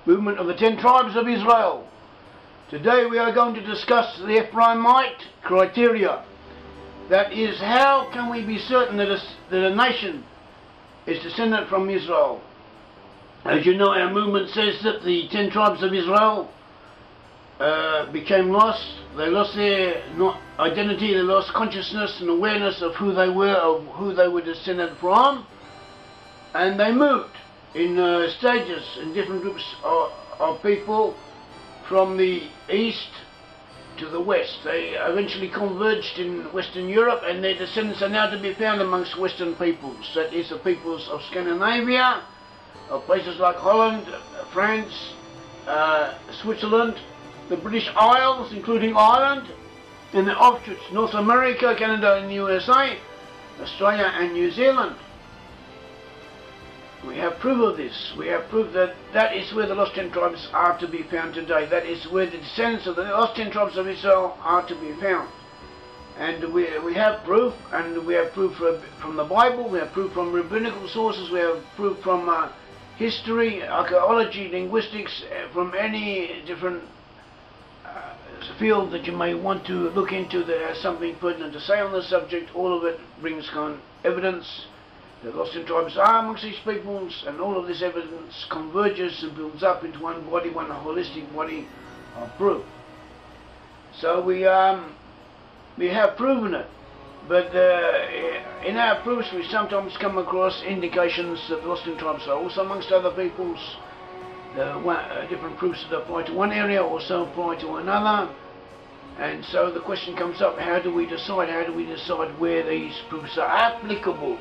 movement of the 10 tribes of Israel. Today we are going to discuss the Ephraimite criteria. That is, how can we be certain that a nation is descended from Israel? As you know, our movement says that the 10 tribes of Israel became lost. They lost their identity, they lost consciousness and awareness of who they were descended from, and they moved in stages, in different groups of people from the east to the west. They eventually converged in Western Europe, and their descendants are now to be found amongst Western peoples. That is, the peoples of Scandinavia, of places like Holland, France, Switzerland, the British Isles, including Ireland, and the offshoots, North America, Canada and USA, Australia and New Zealand. We have proof of this. We have proof that that is where the lost 10 tribes are to be found today. That is where the descendants of the lost 10 tribes of Israel are to be found. And we have proof, and we have proof from the Bible, we have proof from rabbinical sources, we have proof from history, archaeology, linguistics, from any different field that you may want to look into that has something pertinent to say on the subject. All of it brings evidence that lost 10 tribes are amongst these peoples, and all of this evidence converges and builds up into one body, one holistic body of proof. So we have proven it, but in our proofs we sometimes come across indications that the lost 10 tribes are also amongst other peoples. Different proofs that apply to one area also apply to another, and so the question comes up: how do we decide? How do we decide where these proofs are applicable?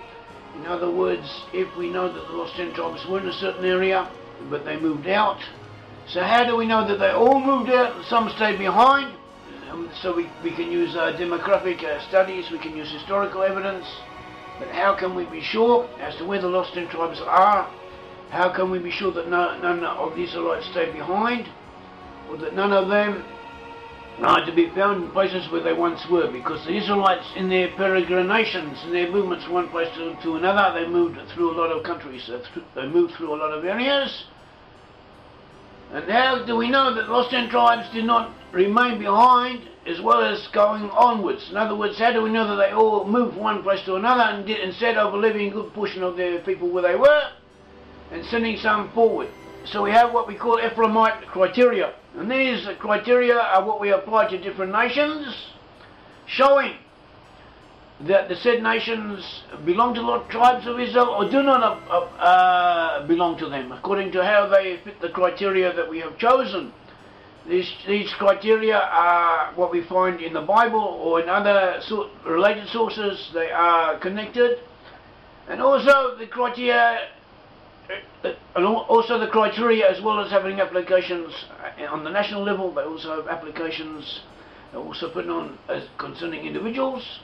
In other words, if we know that the lost 10 tribes were in a certain area, but they moved out, so how do we know that they all moved out and some stayed behind? So we can use demographic studies, we can use historical evidence, but how can we be sure as to where the lost 10 tribes are? How can we be sure that none of the Israelites stayed behind, or that none of them are to be found in places where they once were? Because the Israelites, in their peregrinations, in their movements from one place to another, they moved through a lot of countries, they moved through a lot of areas. And how do we know that the lost 10 tribes did not remain behind as well as going onwards? In other words, how do we know that they all moved from one place to another and instead of leaving a good portion of their people where they were and sending some forward? So we have what we call Ephraimite criteria, and these criteria are what we apply to different nations, showing that the said nations belong to the tribes of Israel or do not belong to them, according to how they fit the criteria that we have chosen. These criteria are what we find in the Bible or in other related sources. They are connected, and also the criteria, as well as having applications on the national level, they also have applications also put on as concerning individuals,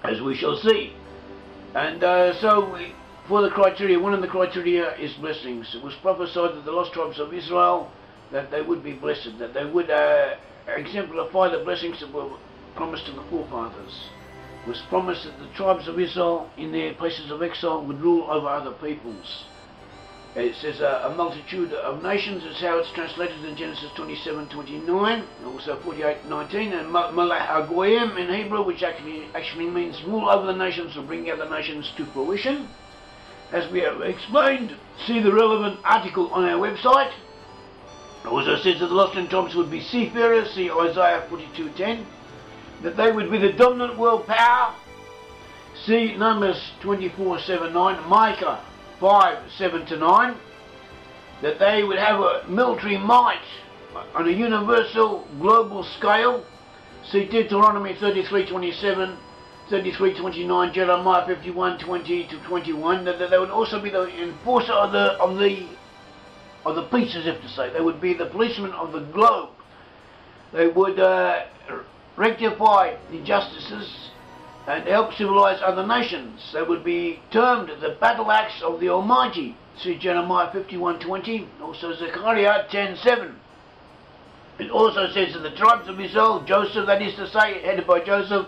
as we shall see. And for the criteria, one of the criteria is blessings. It was prophesied that the lost tribes of Israel, that they would be blessed, that they would exemplify the blessings that were promised to the forefathers. It was promised that the tribes of Israel in their places of exile would rule over other peoples. It says a multitude of nations is how it's translated in Genesis 27:29, also 48:19, and Malach HaGoyim in Hebrew, which actually means rule over the nations or bring other nations to fruition. As we have explained, see the relevant article on our website. It also says that the lost 10 tribes would be seafarers, see Isaiah 42:10, that they would be the dominant world power, see Numbers 24:7-9, Micah 5:7-9, that they would have a military might on a universal global scale, see Deuteronomy 33:27, 33:29, Jeremiah 51:20-21, that they would also be the enforcer of the peace, as if to say. They would be the policemen of the globe. They would rectify injustices and help civilize other nations. They would be termed the battle axe of the Almighty. See Jeremiah 51:20, also Zechariah 10:7. It also says that the tribes of Israel, Joseph, that is to say, headed by Joseph,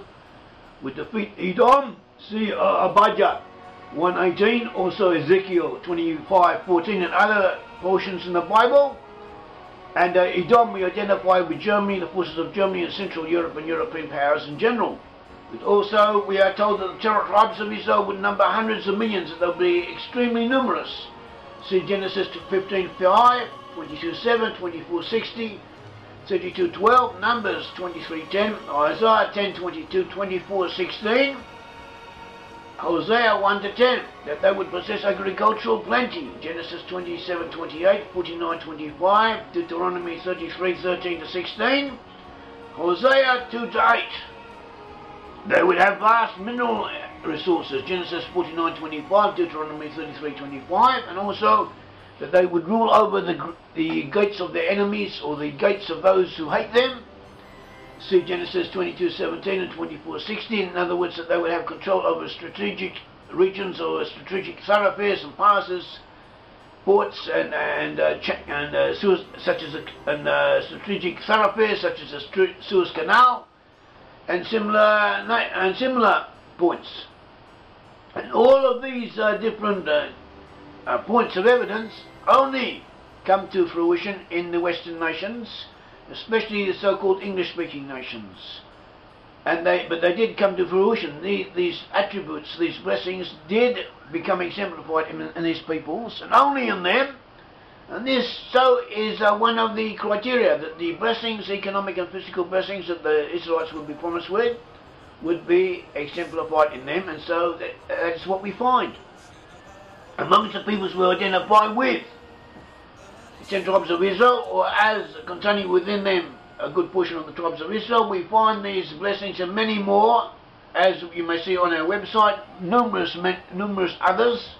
would defeat Edom. See Abijah 1:18, also Ezekiel 25:14, and other portions in the Bible. And Edom we identify with Germany, the forces of Germany and Central Europe and European powers in general. But also we are told that the tribes of Israel would number hundreds of millions, that they'll be extremely numerous. See Genesis 15:5, 22:7, 24:60, 32:12, Numbers 23:10, Isaiah 10:22, 24:16, Hosea 1-10, that they would possess agricultural plenty, Genesis 27:28, 49:25, Deuteronomy 33:13-16, Hosea 2-8. They would have vast mineral resources, Genesis 49:25, Deuteronomy 33:25, and also that they would rule over the gates of their enemies, or the gates of those who hate them. See Genesis 22:17 and 24:16. In other words, that they would have control over strategic regions or strategic thoroughfares and passes, ports and strategic thoroughfares such as the Suez Canal and similar points. And all of these different points of evidence only come to fruition in the Western nations, especially the so-called English-speaking nations. But they did come to fruition. These attributes, these blessings, did become exemplified in these peoples, and only in them. And this is one of the criteria, that the blessings, economic and physical blessings that the Israelites would be promised with, would be exemplified in them. And so that's what we find amongst the peoples we identify with the 10 tribes of Israel, or as containing within them a good portion of the tribes of Israel. We find these blessings and many more, as you may see on our website, numerous others.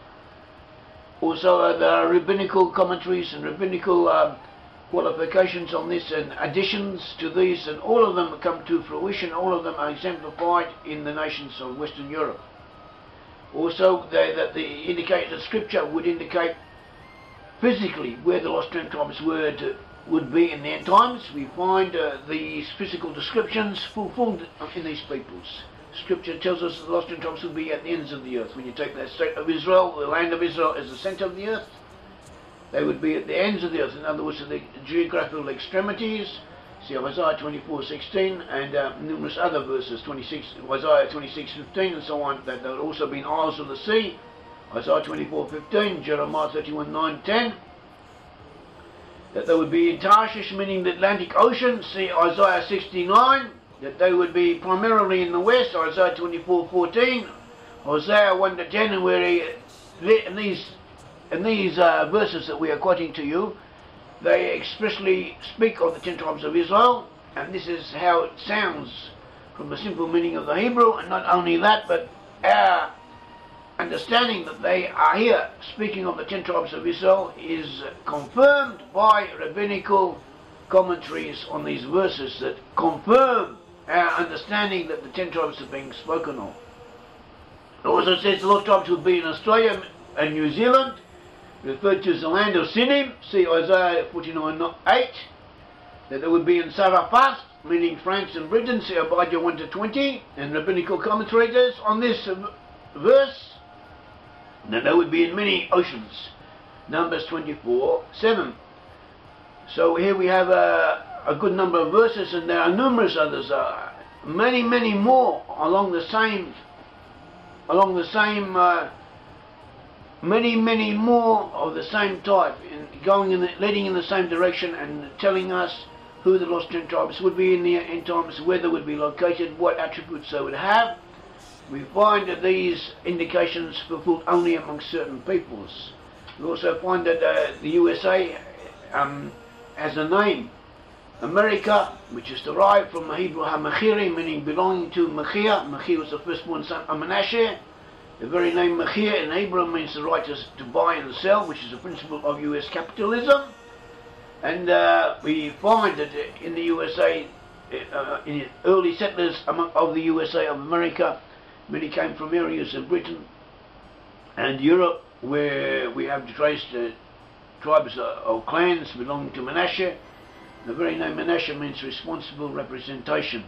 Also the rabbinical commentaries and rabbinical qualifications on this and additions to these, and all of them come to fruition. All of them are exemplified in the nations of Western Europe. Also, the Scripture would indicate physically where the lost 10 tribes would be in the end times. We find these physical descriptions fulfilled in these peoples. Scripture tells us that the lost 10 tribes will be at the ends of the earth. When you take that state of Israel, the land of Israel, as the centre of the earth, they would be at the ends of the earth. In other words, at the geographical extremities. See Isaiah 24:16 and numerous other verses, Isaiah 26:15 and so on, that there would also be in isles of the sea. Isaiah 24:15, Jeremiah 31:9-10. That they would be in Tarshish, meaning the Atlantic Ocean. See Isaiah 69. That they would be primarily in the west, Isaiah 24:14, Hosea 1-10, and where in these verses that we are quoting to you, they expressly speak of the 10 tribes of Israel, and this is how it sounds from the simple meaning of the Hebrew. And not only that, but our understanding that they are here speaking of the 10 tribes of Israel is confirmed by rabbinical commentaries on these verses that confirm our understanding that the 10 tribes are being spoken of. It also says the lost tribes would be in Australia and New Zealand, referred to as the land of Sinim. See Isaiah 49:8. That they would be in Sarafat, meaning France and Britain. See Abijah 1-20, and rabbinical commentators on this verse. That they would be in many oceans. Numbers 24:7. So here we have a good number of verses, and there are numerous others, many more along the same many more of the same type, leading in the same direction, and telling us who the lost 10 tribes would be in the end times, where they would be located, what attributes they would have. We find that these indications fulfilled only amongst certain peoples. We also find that the USA has a name, America, which is derived from the Hebrew HaMachiri, meaning belonging to Machir. Machir was the firstborn son of Manasseh. The very name Machir in Hebrew means the right to buy and sell, which is a principle of US capitalism. And we find that in the USA, in the early settlers of the USA of America, many came from areas of Britain and Europe where we have traced tribes or clans belonging to Manasseh. The very name Manasseh means responsible representation,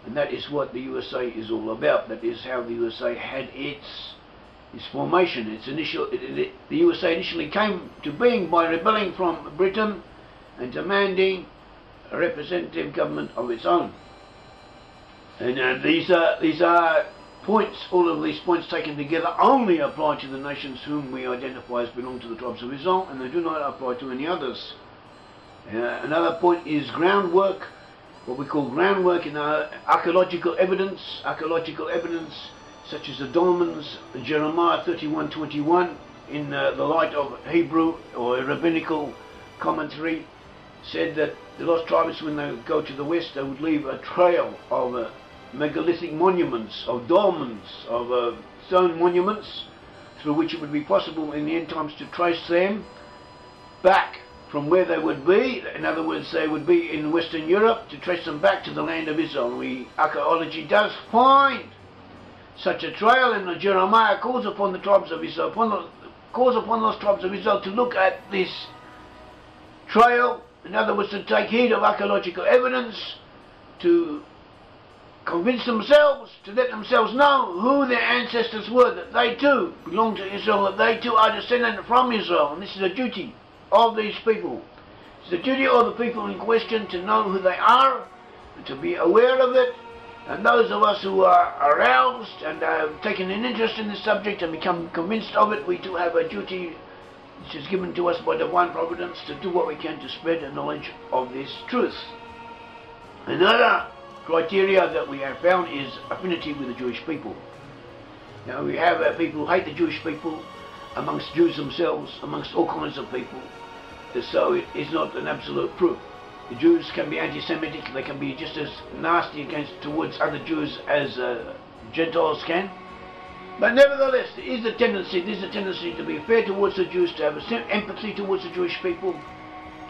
and that is what the USA is all about. That is how the USA had its its formation, its initial. The USA initially came to being by rebelling from Britain and demanding a representative government of its own. And these are points. All of these points taken together only apply to the nations whom we identify as belong to the tribes of Israel, and they do not apply to any others. Another point is groundwork, what we call groundwork in archaeological evidence such as the dolmens, Jeremiah 31:21, in the light of Hebrew or rabbinical commentary, said that the lost tribes, when they would go to the west, they would leave a trail of megalithic monuments, of dolmens, of stone monuments, through which it would be possible in the end times to trace them back from where they would be. In other words, they would be in Western Europe, to trace them back to the land of Israel. Archaeology does find such a trail, and Jeremiah calls upon the tribes of Israel, calls upon those tribes of Israel to look at this trail. In other words, to take heed of archaeological evidence, to convince themselves, to let themselves know who their ancestors were, that they too belong to Israel, that they too are descended from Israel. And this is a duty of these people. It's the duty of the people in question to know who they are, and to be aware of it. And those of us who are aroused and have taken an interest in this subject and become convinced of it, we too have a duty which is given to us by divine providence to do what we can to spread the knowledge of this truth. Another criteria that we have found is affinity with the Jewish people. Now, we have people who hate the Jewish people amongst Jews themselves, amongst all kinds of people, so it is not an absolute proof. The Jews can be anti-Semitic, they can be just as nasty towards other Jews as Gentiles can. But nevertheless, there is a tendency to be fair towards the Jews, to have empathy towards the Jewish people,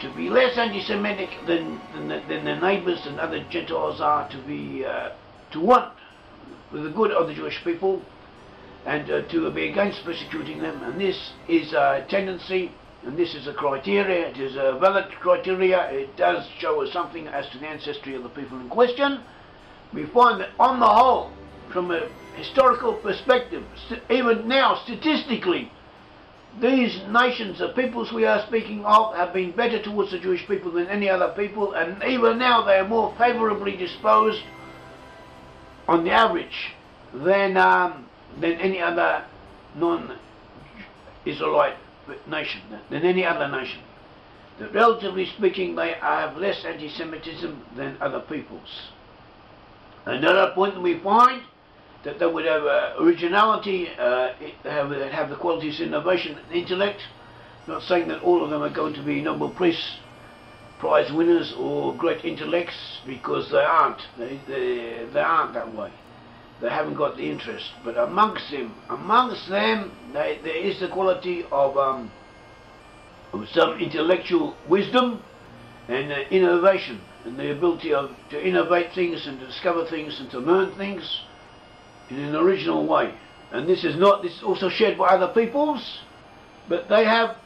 to be less anti-Semitic than their neighbours and other Gentiles are, to want for the good of the Jewish people, and to be against persecuting them. And this is a tendency, and this is a criteria. It is a valid criteria. It does show us something as to the ancestry of the people in question. We find that on the whole, from a historical perspective, even now statistically, these nations, the peoples we are speaking of, have been better towards the Jewish people than any other people, and even now they are more favourably disposed on the average than any other non-Israelite nation, than any other nation. That relatively speaking, they have less anti-Semitism than other peoples. Another point that we find, that they would have originality, have the qualities of innovation and intellect. Not saying that all of them are going to be Nobel Prize winners or great intellects, because they aren't. They aren't that way. They haven't got the interest. But amongst them, there is the quality of some intellectual wisdom and innovation, and the ability to innovate things and to discover things and to learn things in an original way. And this is also shared by other peoples, but they have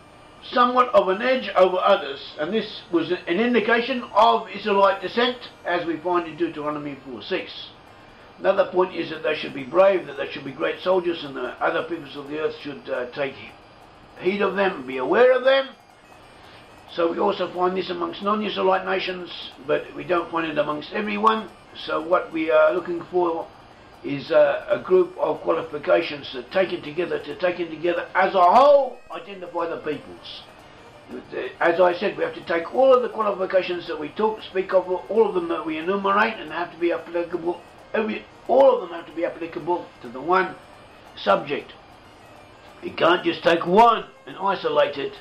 somewhat of an edge over others, and this was an indication of Israelite descent, as we find in Deuteronomy 4:6. Another point is that they should be brave, that they should be great soldiers, and the other peoples of the earth should take heed of them and be aware of them. So we also find this amongst non-Israelite nations, but we don't find it amongst everyone. So what we are looking for is a group of qualifications that taken together as a whole identify the peoples. As I said, we have to take all of the qualifications that we speak of, all of them that we enumerate, and have to be applicable. All of them have to be applicable to the one subject. You can't just take one and isolate it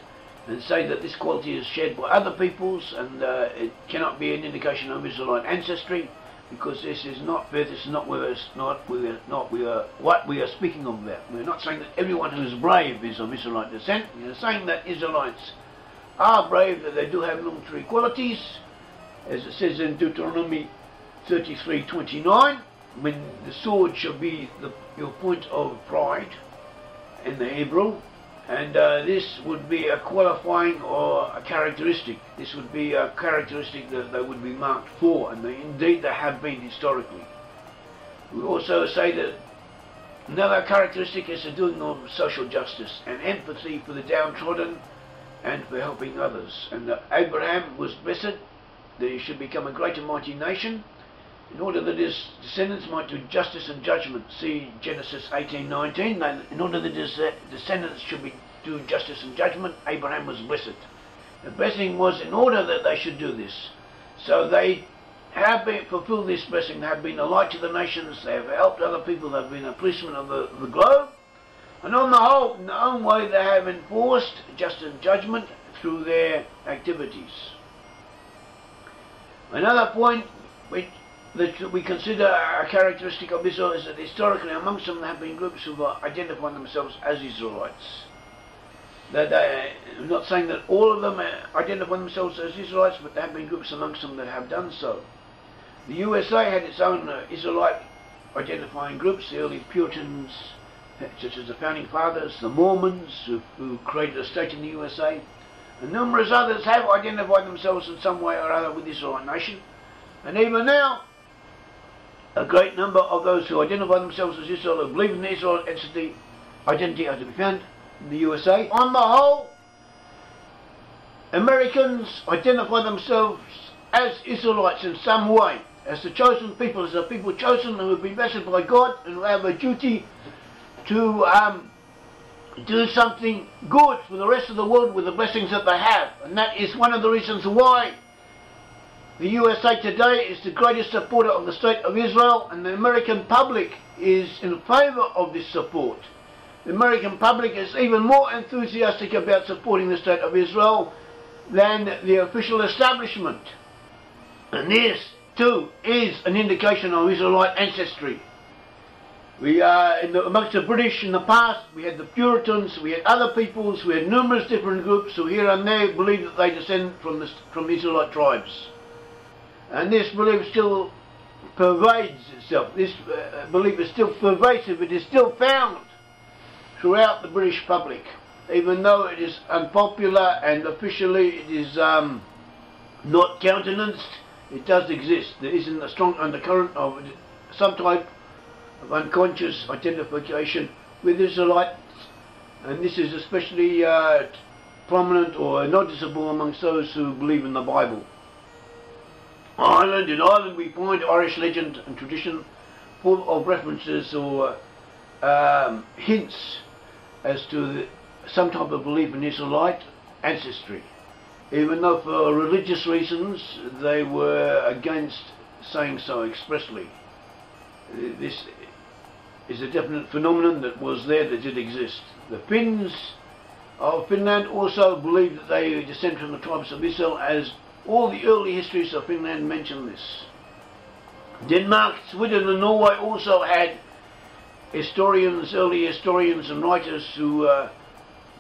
and say that this quality is shared by other peoples, and it cannot be an indication of Israelite ancestry, because this is not fair. This is not what we are speaking of about. We're not saying that everyone who is brave is of Israelite descent. We are saying that Israelites are brave, that they do have military qualities, as it says in Deuteronomy 33:29, when the sword shall be your point of pride in the Hebrew, and this would be a qualifying or a characteristic. This would be a characteristic that they would be marked for, and indeed they have been historically. We also say that Another characteristic is the doing of social justice and empathy for the downtrodden and for helping others. And that Abraham was blessed that he should become a great and mighty nation in order that his descendants might do justice and judgment. See Genesis 18:19. In order that his descendants should do justice and judgment, Abraham was blessed. The blessing was in order that they should do this. So they have fulfilled this blessing. They have been a light to the nations. They have helped other people. They have been a policeman of the globe. And on the whole, in their own way, they have enforced justice and judgment through their activities. Another point that we consider a characteristic of Israel is that historically amongst them there have been groups who have identified themselves as Israelites. I'm not saying that all of them identify themselves as Israelites, but there have been groups amongst them that have done so. The USA had its own Israelite identifying groups, the early Puritans, such as the Founding Fathers, the Mormons, who created a state in the USA, and numerous others have identified themselves in some way or other with the Israelite nation. And even now, a great number of those who identify themselves as Israel, who believe in the Israel identity are to be found in the USA. On the whole, Americans identify themselves as Israelites in some way, as the chosen people, as a people chosen who have been blessed by God and who have a duty to do something good for the rest of the world with the blessings that they have. And that is one of the reasons why the USA today is the greatest supporter of the State of Israel, and the American public is in favour of this support. The American public is even more enthusiastic about supporting the State of Israel than the official establishment. And this, too, is an indication of Israelite ancestry. We are, amongst the British in the past, we had the Puritans, we had other peoples, we had numerous different groups who here and there believe that they descend from Israelite tribes. And this belief still pervades itself. This belief is still pervasive. It is still found throughout the British public. Even though it is unpopular and officially it is not countenanced, it does exist. There isn't a strong undercurrent of some type of unconscious identification with Israelites, and this is especially prominent or noticeable amongst those who believe in the Bible. In Ireland we find Irish legend and tradition full of references or hints as to some type of belief in Israelite ancestry, even though for religious reasons they were against saying so expressly. This is a definite phenomenon that was there, that did exist. The Finns of Finland also believed that they descend from the tribes of Israel, as all the early histories of Finland mention this. Denmark, Sweden and Norway also had historians, early historians and writers who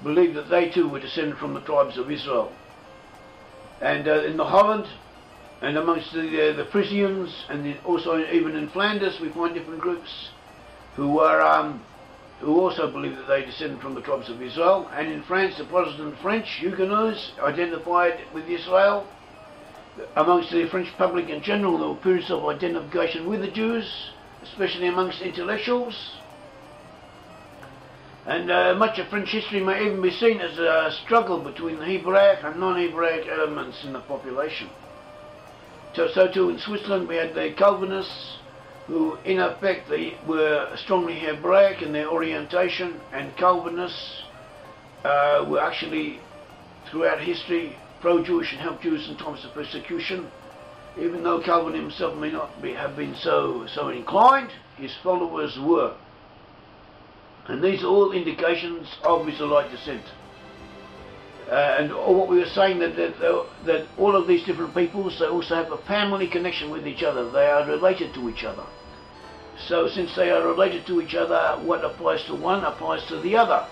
believed that they too were descended from the tribes of Israel. And in the Holland and amongst the Frisians, and also even in Flanders we find different groups who also believe that they descend from the tribes of Israel. And in France, the Protestant French Huguenots identified with Israel. Amongst the French public in general, there were periods of identification with the Jews, especially amongst intellectuals. And much of French history may even be seen as a struggle between the Hebraic and non-Hebraic elements in the population. So too in Switzerland we had the Calvinists, who in effect they were strongly Hebraic in their orientation, and Calvinists were actually throughout history pro-Jewish and helped Jews in times of persecution. Even though Calvin himself may not have been so inclined, his followers were. And these are all indications of Israelite descent. And what we were saying, that all of these different peoples, they also have a family connection with each other. They are related to each other. So since they are related to each other, what applies to one applies to the other.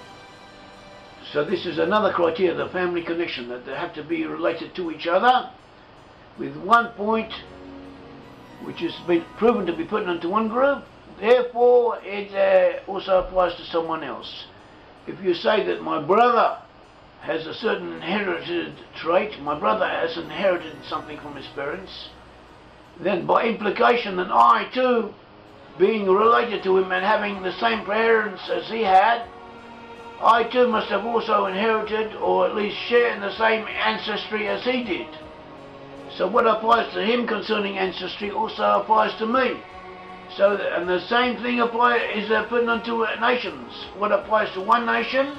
So this is another criteria, the family connection, that they have to be related to each other, with one point which has been proven to be pertinent to one group. Therefore it also applies to someone else. If you say that my brother has a certain inherited trait, my brother has inherited something from his parents, then by implication that I too being related to him and having the same parents as he had, I too must have also inherited, or at least share in the same ancestry as he did. So what applies to him concerning ancestry also applies to me. So, and the same thing is pertinent to nations. What applies to one nation,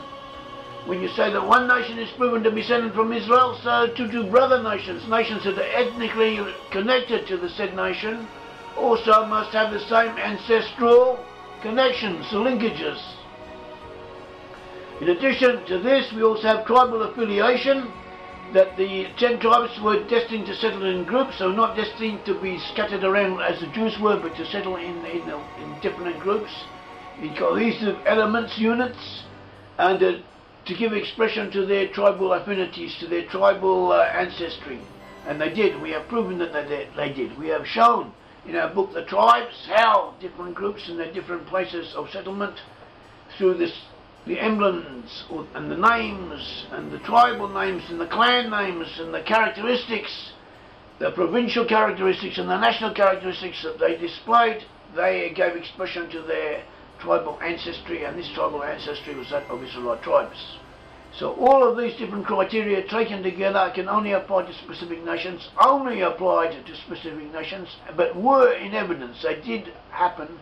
when you say that one nation is proven to be descended from Israel, so to brother nations, nations that are ethnically connected to the said nation, also must have the same ancestral connections, linkages. In addition to this, we also have tribal affiliation, that the 10 tribes were destined to settle in groups, so not destined to be scattered around as the Jews were, but to settle in different groups, in cohesive elements, units, and to give expression to their tribal affinities, to their tribal ancestry. And they did. We have proven that they did. We have shown in our book, The Tribes, how different groups in their different places of settlement, through the emblems and the names and the tribal names and the clan names and the characteristics, the provincial characteristics and the national characteristics that they displayed, they gave expression to their tribal ancestry, and this tribal ancestry was that of Israelite tribes. So all of these different criteria taken together can only apply to specific nations, only applied to specific nations, but were in evidence. They did happen,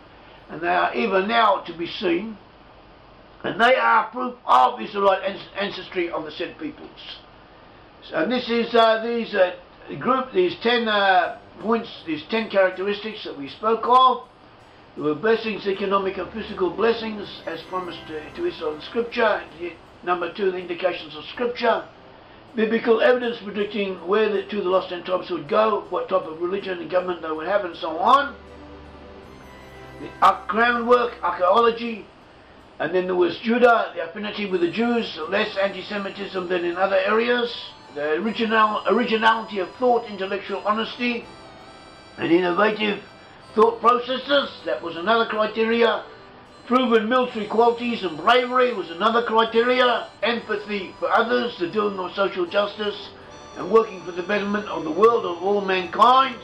and they are even now to be seen, and they are proof of Israelite ancestry of the said peoples. So, and this is these 10 points, these 10 characteristics that we spoke of. There were blessings, economic and physical blessings, as promised to Israel in Scripture. Number 2, the indications of Scripture. Biblical evidence predicting where the lost 10 tribes would go, what type of religion and government they would have, and so on. The groundwork, archaeology. And then there was Judah, the affinity with the Jews, less anti-Semitism than in other areas. The originality of thought, intellectual honesty, and innovative thought processes, that was another criteria. Proven military qualities and bravery was another criteria. Empathy for others, the doing of social justice, and working for the betterment of the world of all mankind,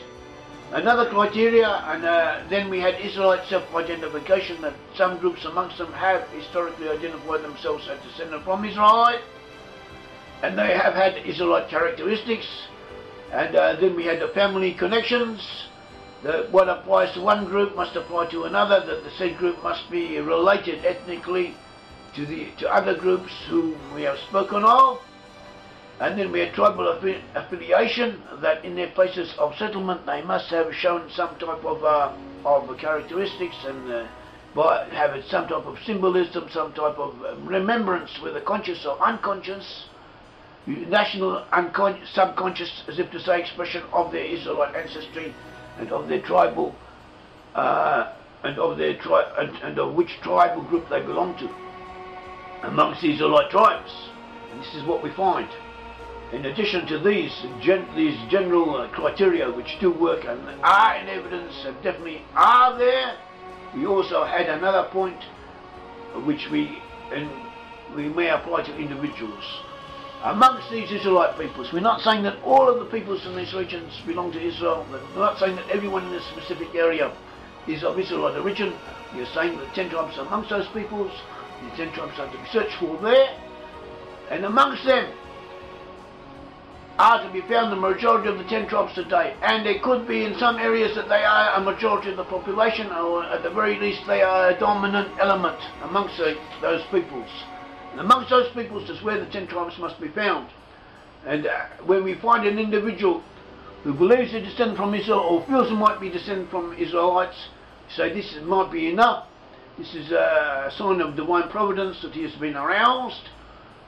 another criteria. And then we had Israelite self-identification, that some groups amongst them have historically identified themselves as descended from Israelite, and they have had Israelite characteristics. And then we had the family connections, that what applies to one group must apply to another, that the said group must be related ethnically to other groups whom we have spoken of. And then we had tribal affiliation, that in their places of settlement they must have shown some type of characteristics, and have some type of symbolism, some type of remembrance, whether conscious or unconscious, national, subconscious, as if to say, expression of their Israelite ancestry and of their tribal and of which tribal group they belong to amongst the Israelite tribes. And this is what we find. In addition to these general criteria which do work and are in evidence and definitely are there, we also had another point which we may apply to individuals. Amongst these Israelite peoples, we're not saying that all of the peoples in these regions belong to Israel. We're not saying that everyone in this specific area is of Israelite origin. We're saying that 10 tribes amongst those peoples, the 10 tribes are to be searched for there, and amongst them are to be found the majority of the 10 tribes today. And it could be in some areas that they are a majority of the population, or at the very least they are a dominant element amongst those peoples. And amongst those peoples is where the 10 tribes must be found. And when we find an individual who believes they're descended from Israel, or feels he might be descended from Israelites, say this might be enough. This is a sign of divine providence that he has been aroused,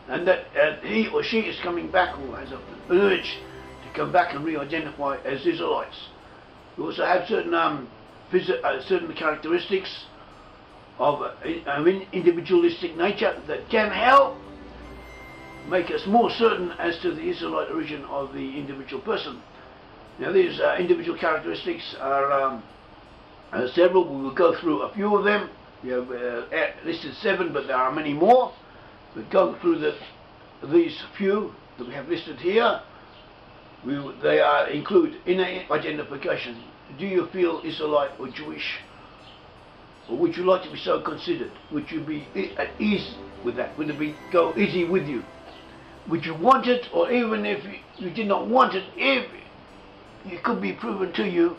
and that he or she is coming back, or has an urge to come back and re-identify as Israelites. We also have certain characteristics of an individualistic nature that can help make us more certain as to the Israelite origin of the individual person. Now these individual characteristics are several. We will go through a few of them. We have listed 7, but there are many more. We'll go through these few that we have listed here. They include inner identification. Do you feel Israelite or Jewish? Or would you like to be so considered? Would you be at ease with that? Would it go easy with you? Would you want it? Or even if you did not want it, if it could be proven to you,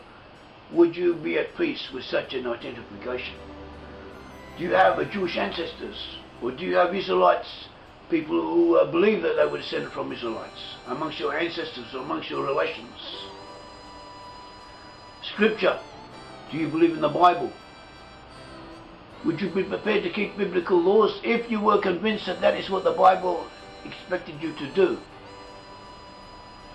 would you be at peace with such an identification? Do you have Jewish ancestors? Or do you have Israelites, people who believe that they were descended from Israelites, amongst your ancestors or amongst your relations? Scripture. Do you believe in the Bible? Would you be prepared to keep biblical laws if you were convinced that that is what the Bible expected you to do?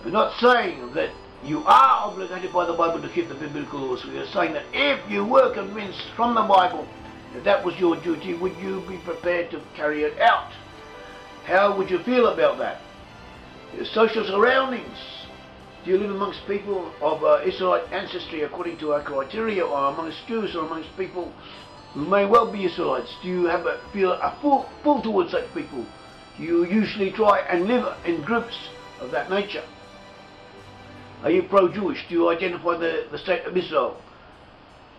We're not saying that you are obligated by the Bible to keep the biblical laws. We are saying that if you were convinced from the Bible that that was your duty, would you be prepared to carry it out? How would you feel about that? Your social surroundings. Do you live amongst people of Israelite ancestry according to our criteria, or amongst Jews, or amongst people who may well be Israelites? Do you feel a pull towards such people? Do you usually try and live in groups of that nature? Are you pro-Jewish? Do you identify the state of Israel?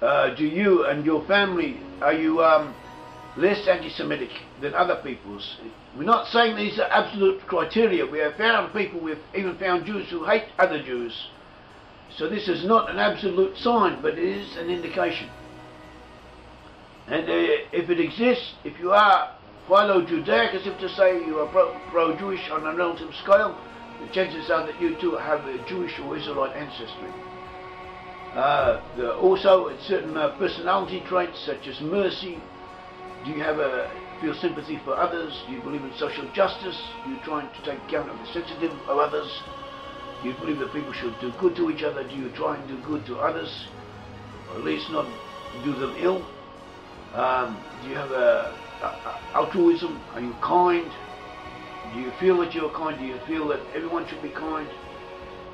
Do you and your family, are you less anti-Semitic than other peoples? We're not saying these are absolute criteria. We have found people, we've even found Jews who hate other Jews. So this is not an absolute sign, but it is an indication. And if it exists, if you are philo-Judaic, as if to say you are pro-Jewish on a relative scale, the chances are that you too have a Jewish or Israelite ancestry. Also, certain personality traits such as mercy. Do you feel sympathy for others? Do you believe in social justice? Do you try to take account of the sensitive of others? Do you believe that people should do good to each other? Do you try and do good to others, or at least not do them ill? Do you have altruism? Are you kind? Do you feel that you're kind? Do you feel that everyone should be kind?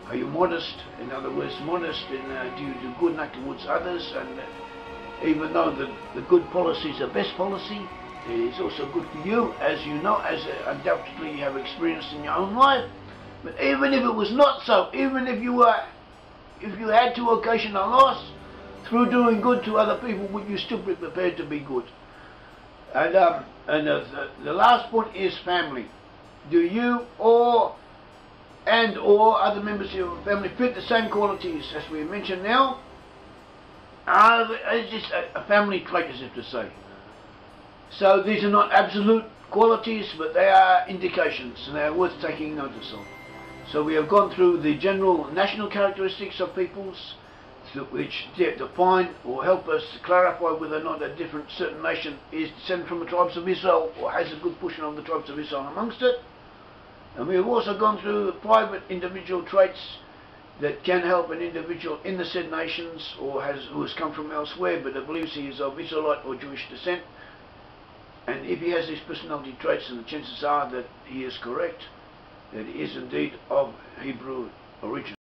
Are you modest? In other words, modest in do you do good and act towards others? And even though the good policy is the best policy, it is also good for you, as you know, as undoubtedly you have experienced in your own life. But even if it was not so, even if you had to occasion a loss through doing good to other people, would you still be prepared to be good? And the last point is family. Do you or other members of your family fit the same qualities as we mentioned now? It's just a family trait, as if to say. So these are not absolute qualities, but they are indications, and they are worth taking notice of. So we have gone through the general national characteristics of peoples, which define or help us to clarify whether or not a certain nation is descended from the tribes of Israel, or has a good portion of the tribes of Israel amongst it. And we have also gone through the private individual traits that can help an individual in the said nations, or who has come from elsewhere but believes he is of Israelite or Jewish descent. And if he has these personality traits, then the chances are that he is correct, that he is indeed of Hebrew origin.